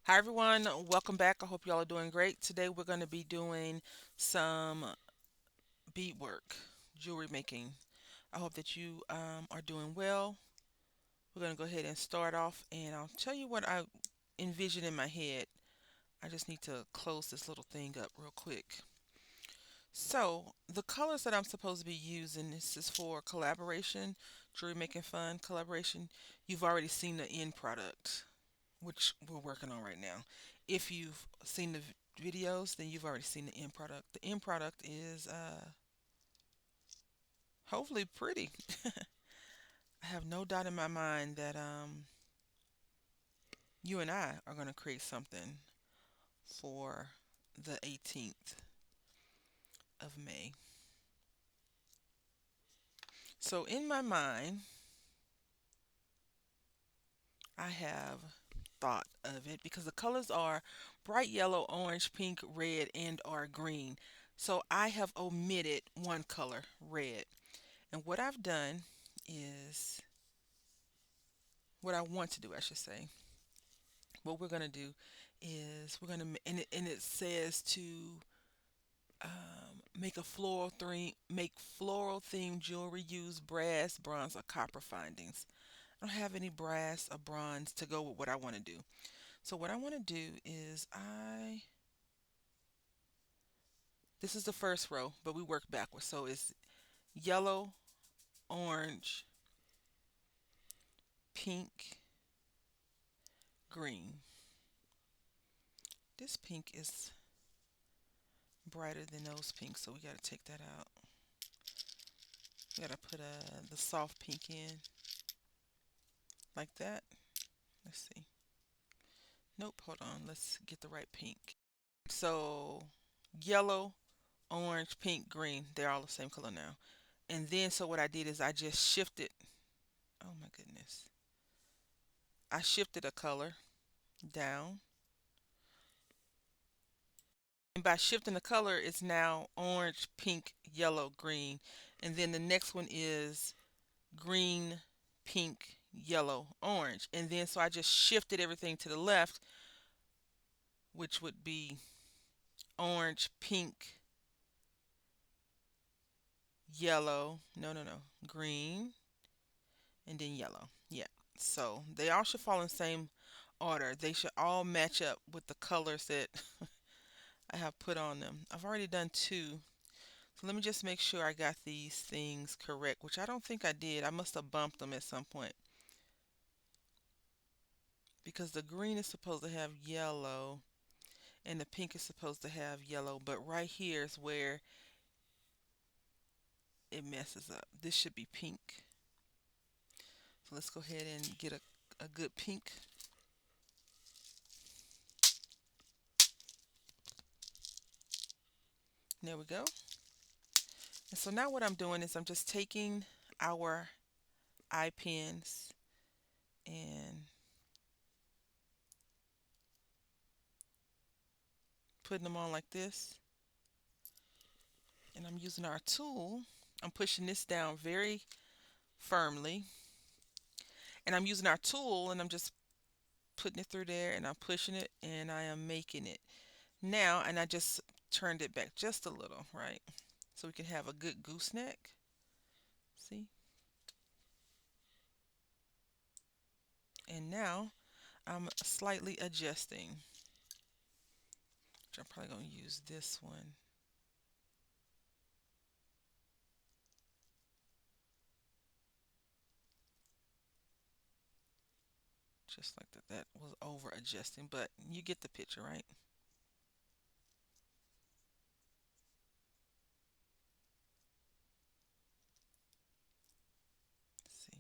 Hi everyone, welcome back. I hope y'all are doing great. Today we're going to be doing some beadwork, jewelry making. I hope that you are doing well. We're going to go ahead and start off and I'll tell you what I envision in my head. I just need to close this little thing up real quick. So the colors that I'm supposed to be using, this is for collaboration, jewelry making fun collaboration. You've already seen the end product, which we're working on right now. If you've seen the videos, then you've already seen the end product. The end product is hopefully pretty. I have no doubt in my mind that you and I are going to create something for the 18th of May. So in my mind, I have thought of it because the colors are bright yellow, orange, pink, red, and or green. So I have omitted one color, red. And what I've done is what I want to do, I should say. What we're going to do is we're going to, and it says to make a make floral themed jewelry, use brass, bronze, or copper findings. I don't have any brass or bronze to go with what I want to do. So what I want to do is this is the first row, but we work backwards. So it's yellow, orange, pink, green. This pink is brighter than those pinks, so we got to take that out. We got to put the soft pink in like that. Let's see. Nope, hold on. Let's get the right pink. So yellow, orange, pink, green, they're all the same color now. And then so what I did is I just shifted. Oh my goodness. I shifted a color down. And by shifting the color, it's now orange, pink, yellow, green. And then the next one is green, pink, yellow, orange. And then so I just shifted everything to the left, which would be orange, pink, yellow, no, green, and then yellow. Yeah. So they all should fall in the same order. They should all match up with the colors that I have put on them. I've already done two. So let me just make sure I got these things correct, which I don't think I did. I must have bumped them at some point because the green is supposed to have yellow and the pink is supposed to have yellow, but right here is where it messes up. This should be pink. So let's go ahead and get a good pink. There we go. And so now what I'm doing is I'm just taking our eye pins and putting them on like this. And I'm using our tool. I'm pushing this down very firmly. And I'm using our tool and I'm just putting it through there and I'm pushing it and I am making it. Now, and I just turned it back just a little, right? So we can have a good gooseneck. See? And now I'm slightly adjusting, which I'm probably going to use this one. Just like that. That was over adjusting, but you get the picture, right? Let's see.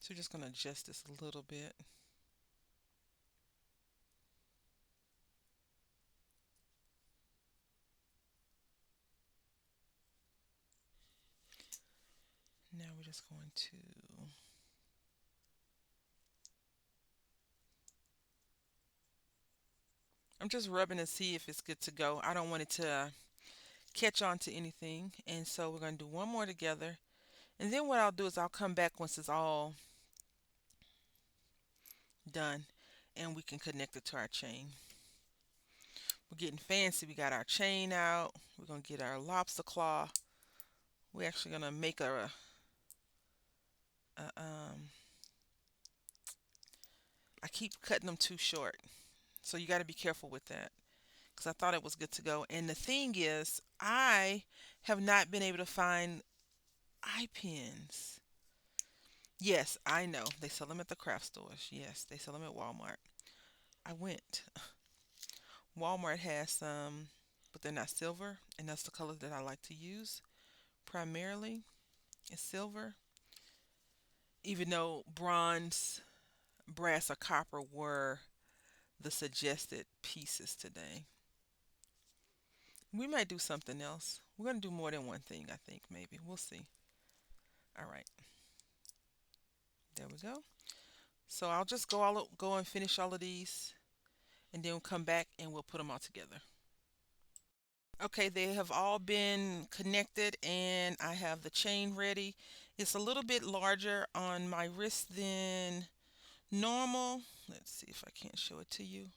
So we're just going to adjust this a little bit. Now we're just going to I'm just rubbing to see if it's good to go. I don't want it to catch on to anything. And so we're going to do one more together. And then what I'll do is I'll come back once it's all done and we can connect it to our chain. We're getting fancy. We got our chain out. We're going to get our lobster claw. We're actually going to make a I keep cutting them too short. So you got to be careful with that because I thought it was good to go. And the thing is, I have not been able to find eye pins. Yes, I know. They sell them at the craft stores. Yes, they sell them at Walmart. I went. Walmart has some, but they're not silver, and that's the color that I like to use primarily is silver. Even though bronze, brass, or copper were the suggested pieces today. We might do something else. We're going to do more than one thing, I think, maybe. We'll see. All right. There we go. So I'll just go and finish all of these, and then we'll come back and we'll put them all together. Okay, they have all been connected, and I have the chain ready. It's a little bit larger on my wrist than normal. Let's see if I can't show it to you.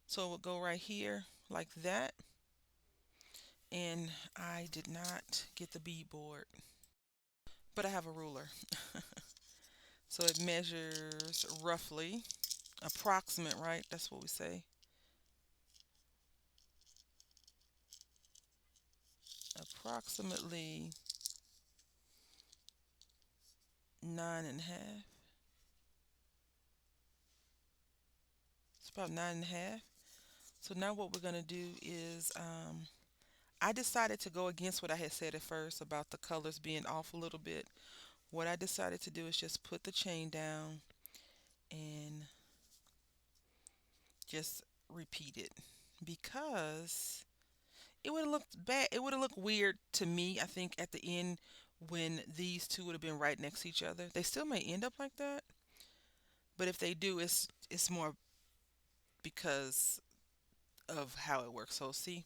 So it will go right here like that. And I did not get the bead board, but I have a ruler. So it measures roughly, approximate, right? That's what we say. Approximately 9.5. It's about 9.5. So now what we're gonna do is I decided to go against what I had said at first about the colors being off a little bit. What I decided to do is just put the chain down and just repeat it because it would have looked bad. It would have looked weird to me, I think, at the end when these two would have been right next to each other. They still may end up like that, but if they do, it's more because of how it works. So see,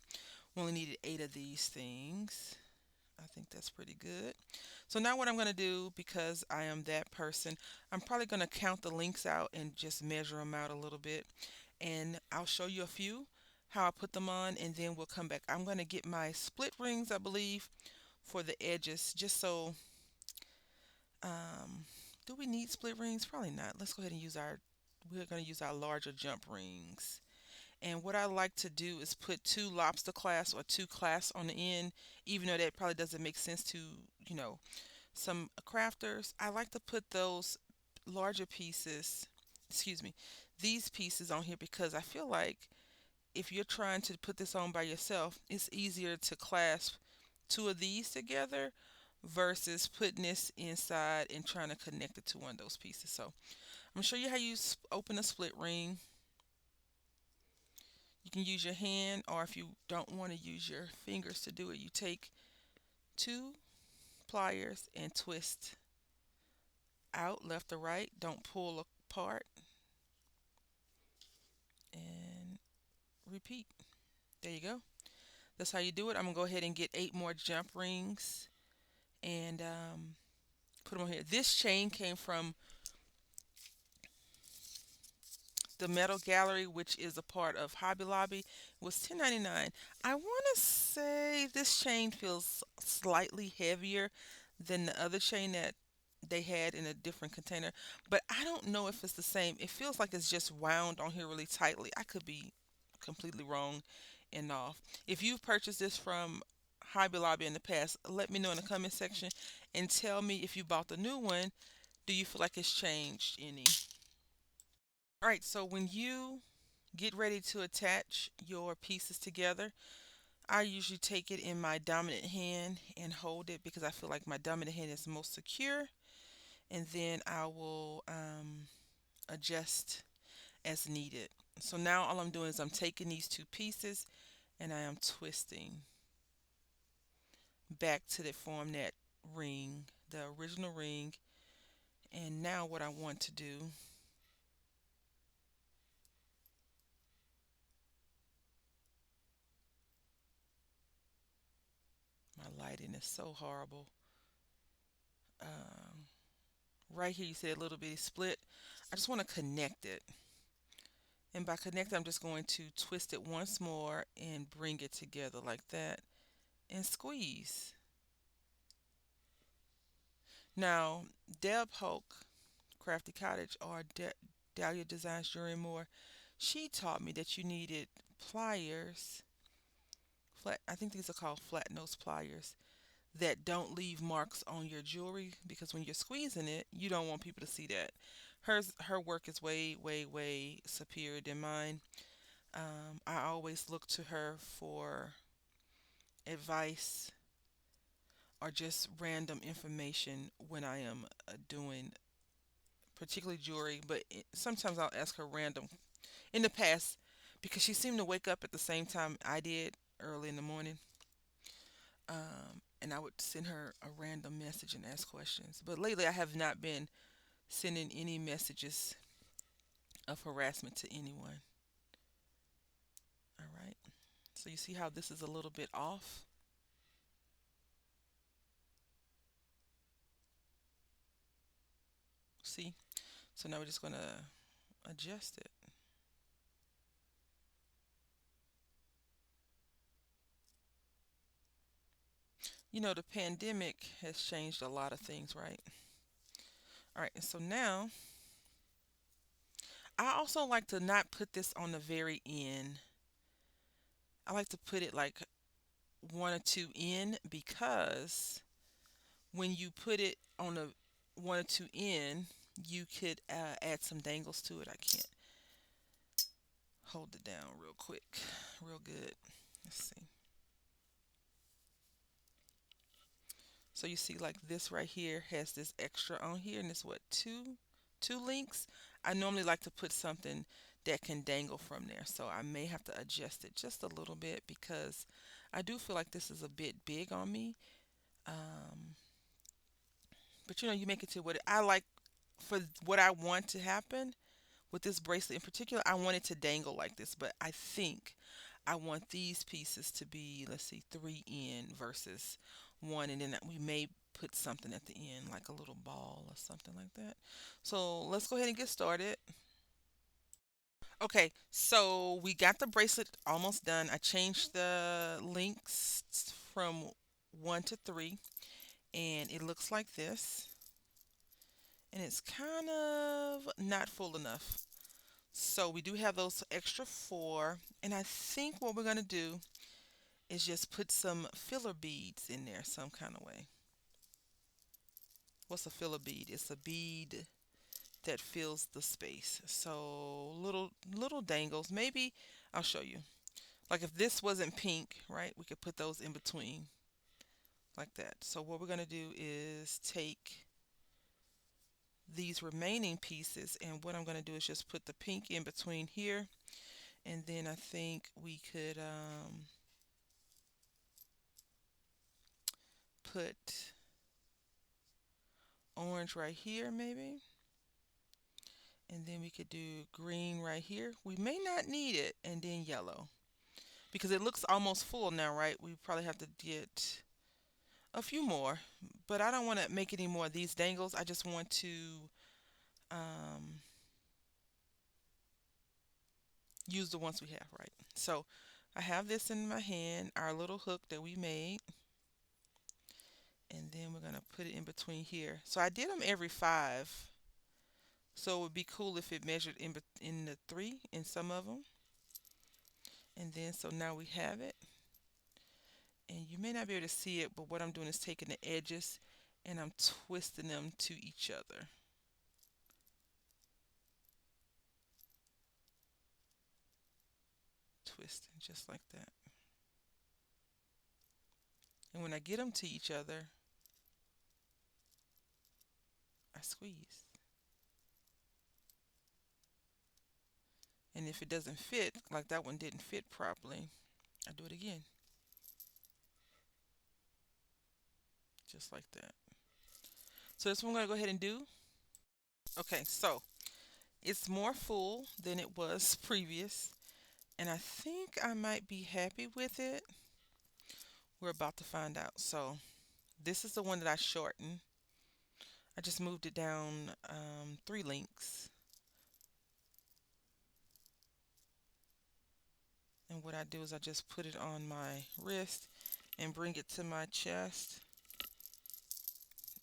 we only needed 8 of these things. I think that's pretty good. So now what I'm going to do, because I am that person, I'm probably going to count the links out and just measure them out a little bit. And I'll show you a few, how I put them on, and then we'll come back. I'm going to get my split rings, I believe, for the edges, just so, um, do we need split rings? Probably not. Let's go ahead and we're going to use our larger jump rings. And what I like to do is put 2 lobster clasps or 2 clasps on the end, even though that probably doesn't make sense to, you know, some crafters. I like to put those larger pieces, excuse me, these pieces on here because I feel like if you're trying to put this on by yourself, it's easier to clasp 2 of these together versus putting this inside and trying to connect it to one of those pieces. So I'm going to show you how you open a split ring. You can use your hand, or if you don't want to use your fingers to do it, you take 2 pliers and twist out left or right. Don't pull apart, and repeat. There you go. That's how you do it. I'm going to go ahead and get 8 more jump rings and put them on here. This chain came from the Metal Gallery, which is a part of Hobby Lobby. It was $10.99. I want to say this chain feels slightly heavier than the other chain that they had in a different container, but I don't know if it's the same. It feels like it's just wound on here really tightly. I could be completely wrong and off. If you've purchased this from Hobby Lobby in the past, let me know in the comment section and tell me if you bought the new one. Do you feel like it's changed any? All right, so when you get ready to attach your pieces together, I usually take it in my dominant hand and hold it because I feel like my dominant hand is most secure. And then I will adjust as needed. So now all I'm doing is I'm taking these 2 pieces and I am twisting back to the form that ring, the original ring. And now what I want to do lighting is so horrible. Um, right here, you see a little bitty split. I just want to connect it. And by connect, I'm just going to twist it once more and bring it together like that and squeeze. Now, Deb Hoke, Crafty Cottage, or Dahlia Designs Jewelry More, she taught me that you needed pliers, flat, I think these are called flat nose pliers, that don't leave marks on your jewelry because when you're squeezing it, you don't want people to see that. Her work is way, way, way superior than mine. I always look to her for advice or just random information when I am doing particularly jewelry, but sometimes I'll ask her random in the past because she seemed to wake up at the same time I did early in the morning. And I would send her a random message and ask questions. But lately, I have not been sending any messages of harassment to anyone. All right. So you see how this is a little bit off? See? So now we're just going to adjust it. You know, the pandemic has changed a lot of things, right? All right. And so now I also like to not put this on the very end. I like to put it like one or two in because when you put it on a one or two in, you could add some dangles to it. I can't hold it down real quick, real good. Let's see. So you see like this right here has this extra on here and it's what, two links. I normally like to put something that can dangle from there. So I may have to adjust it just a little bit because I do feel like this is a bit big on me. Um, but you know, you make it to what I like for what I want to happen with this bracelet in particular. I want it to dangle like this, but I think I want these pieces to be, let's see, three in versus one, and then we may put something at the end, like a little ball or something like that. So let's go ahead and get started. Okay, so we got the bracelet almost done. I changed the links from one to three, and it looks like this. And it's kind of not full enough. So we do have those extra four. And I think what we're going to do is just put some filler beads in there some kind of way. What's a filler bead? It's a bead that fills the space. So little dangles. Maybe I'll show you. Like if this wasn't pink, right? We could put those in between like that. So what we're going to do is take these remaining pieces and what I'm going to do is just put the pink in between here, and then I think we could put orange right here maybe, and then we could do green right here. We may not need it, and then yellow because it looks almost full now, right? We probably have to get a few more, but I don't want to make any more of these dangles. I just want to um, use the ones we have, right? So I have this in my hand, our little hook that we made, and then we're going to put it in between here. So I did them every five, so it would be cool if it measured in the three in some of them. And then so now we have it, and you may not be able to see it, but what I'm doing is taking the edges and I'm twisting them to each other. Twisting just like that. And when I get them to each other, I squeeze. And if it doesn't fit, like that one didn't fit properly, I do it again. Just like that. So this one I'm going to go ahead and do. Okay, so it's more full than it was previous, and I think I might be happy with it. We're about to find out. So this is the one that I shortened. I just moved it down 3 links. And what I do is I just put it on my wrist and bring it to my chest.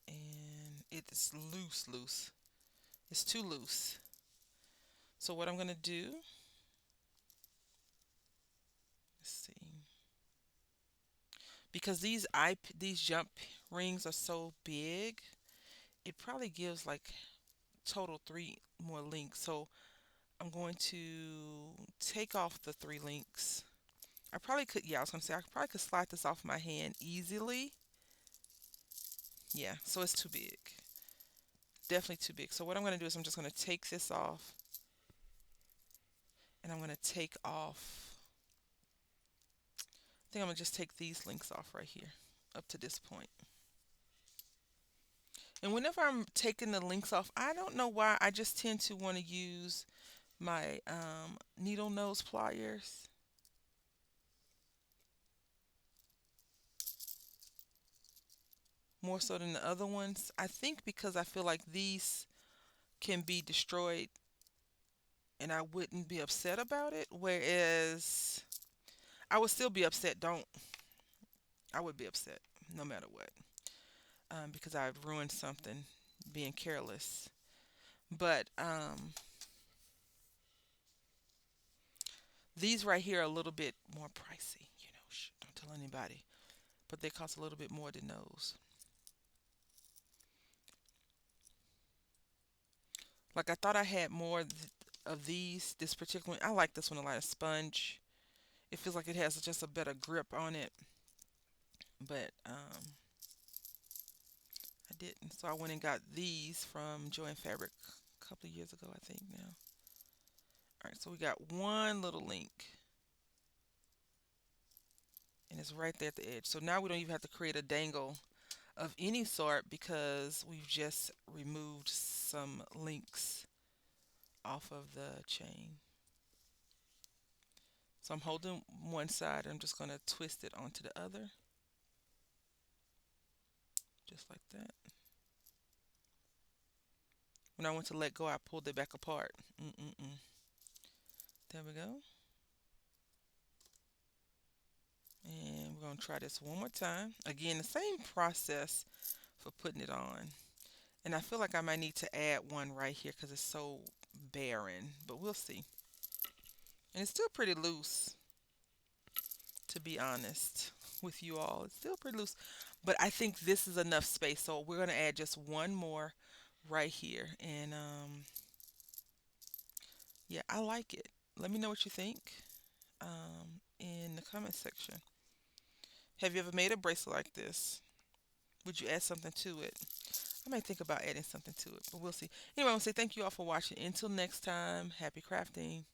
And it's loose, loose. It's too loose. So what I'm going to do, let's see. Because these jump rings are so big, it probably gives like total 3 more links. So I'm going to take off the 3 links. I probably could, yeah, I was going to say I probably could slide this off my hand easily. Yeah, so it's too big. Definitely too big. So what I'm going to do is I'm just going to take this off, and I'm going to take off, I think I'm going to just take these links off right here up to this point. And whenever I'm taking the links off, I don't know why, I just tend to want to use my needle nose pliers. More so than the other ones. I think because I feel like these can be destroyed and I wouldn't be upset about it. Whereas I would still be upset. I would be upset no matter what, because I've ruined something being careless. But these right here are a little bit more pricey. Don't tell anybody. But they cost a little bit more than those. Like I thought I had more of these. This particular one, I like this one a lot. A sponge. It feels like it has just a better grip on it. But I didn't. So I went and got these from Joy Fabric a couple of years ago, I think now. All right, so we got one little link, and it's right there at the edge. So now we don't even have to create a dangle of any sort because we've just removed some links off of the chain. So I'm holding one side. I'm just going to twist it onto the other, just like that. When I went to let go, I pulled it back apart. There we go. And we're going to try this one more time. Again, the same process for putting it on. And I feel like I might need to add one right here because it's so barren. But we'll see. And it's still pretty loose, to be honest with you all. It's still pretty loose. But I think this is enough space. So we're going to add just one more right here. And yeah, I like it. Let me know what you think in the comment section. Have you ever made a bracelet like this? Would you add something to it? I might think about adding something to it, but we'll see. Anyway, I want to say thank you all for watching. Until next time, happy crafting.